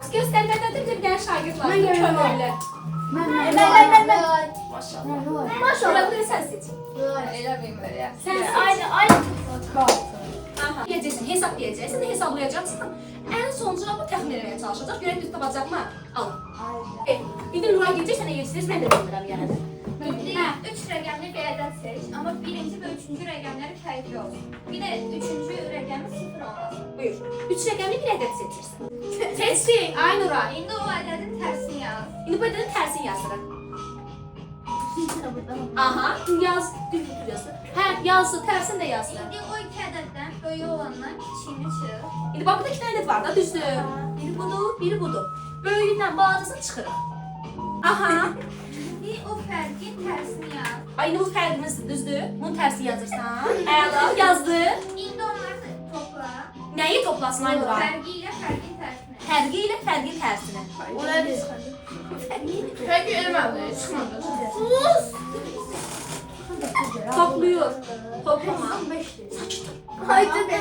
Göstərmədədir bir dənə şagird var. Köməklə. Ben. Maşallah. Maşallah. Buraları sən seç. Elə bilmir ya. Sən seç. Aynı. Aha. Yiyəcəksin, hesablayacaqsın, hesablayacaqsan. Ən sonuncu bu təxmin etməyə çalışacaq. Görək düz tapacaqmı? Al. İndi Nuray gedəcək, sən yeyirsiniz, mən də bilmirəm yəni. Üç rəqəmli bir ədəd seç, amma birinci və üçüncü rəqəmləri fərqli olsun. Bir də üçüncü rəqəmi sıfır olmasın. Buyur. 3 rəqəmli bir ədəd seçirsən. Seçdik. Ay Nuray. İndi o ədədin tərsini yaz. İndi bu ədədin tərsini yazırıq. Aha, yaz, düz yazdı. Hə, yazdı, tərsini də yazdı. İndi o iki ədəddən böyük olandan kiçiyini çıx. İndi bax burada 2 dənə ədəd var da, düzdür. Biri budur, biri budur. Böyüyündən balacasını çıxırıq. Aha. İndi o fərqin tərsini yaz. Ay, indi bu fərqimizdir, düzdür. Bunun tərsini yazırsan. Əla, yazdı. İndi onları topla. Nəyi toplasın ay Nuray? Fərqi ilə fərqin tərsini. Fərqi ilə fərqin tərsini. Peki elmədi, çıxmadı. Topluyor. Toplama. Haydi de.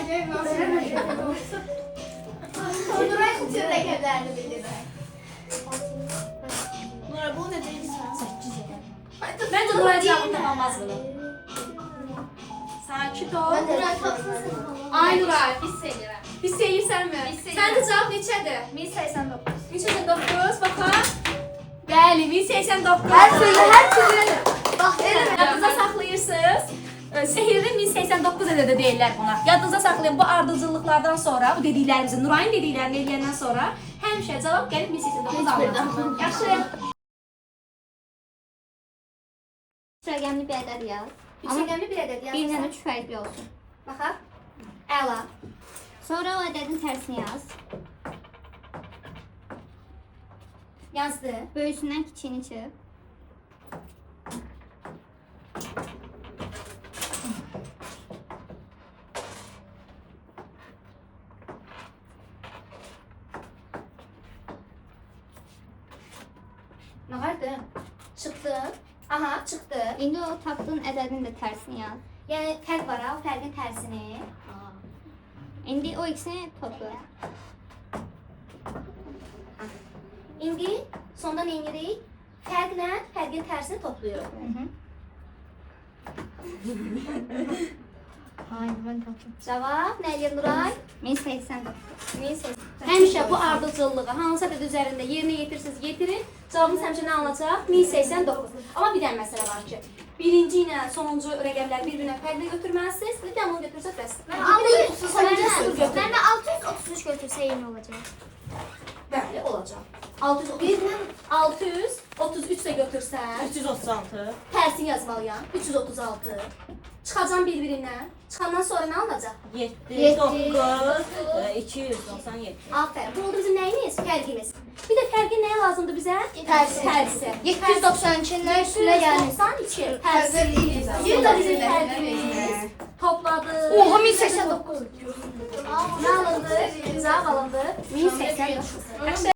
Nuray bütün rəqəmlərini bilir. Nura, bu necə insan? Məncə Nuray cavabını tapamaz bunu. Sakit ol. Nuray tapsın. Ay Nuray. Hiss edirəm. Hiss eyirsənmi? Hiss edirəm. Səndə cavab neçədir? 1089. 1089, baxaq. Bəli, 1089. Hər türlü. Bax, Yadınıza saxlayırsınız. Sehirli 1089 ədədə deyirlər buna. Yadınıza saxlayın, bu ardıcıllıqlardan sonra, bu dediklərimizi, Nurayın dediklərini eləyəndən sonra həmişə cavab gəlib 1089 alınır. Yaxşı. Üç rəqəmli bir ədəd yaz. Üç rəqəmli bir ədəd Birdən yazırsan. 3 fərqli olsun. Baxaq. Əla. Sonra o ədədin tərsini yaz. Yazdı. Böyüsündən kiçiyini çıx. Nə vardı? Çıxdı. Aha, çıxdı. İndi o tapdığın ədədin də tərsini yaz. Yəni fərq var ha, o fərqin tərsini. İndi o ikisini topla. İndi sonda nə edirik? Fərqlə fərqin tərsini topluyoruz. Hayır, ben tapdım. Cavab nə eləyir Nuray? 1089. Həmişə bu ardıcıllığı hansı ədəd üzərində yerinə yetirsiniz, yetirin. Cavabınız həmişə nə alacaq? 1089. Amma bir dənə məsələ var ki, birinci ilə sonuncu rəqəmləri bir-birinə fərqli götürməlisiniz. Bir dənə onu götürsək bəs. Ben de 633 götürse yeni olacak. Bəli, olacaq. 633 də götürsən, 336. tərsini yazmalıyam. 336. Çıxacam bir-birindən. Çıxandan sonra nə alacaq? 7, 9, 297. Aferin. Bu oldu bizim nəyimiz? Fərqimiz. Bir də fərqin nəyə lazımdır bizə? Tərsi. Tərsi. 792'nin üstüne gelmiş. 92. Tərsi. Bir də bizim fərqimiz. Topladıq. Oha 1089. Nə alındı? Cavab alındı. 1089.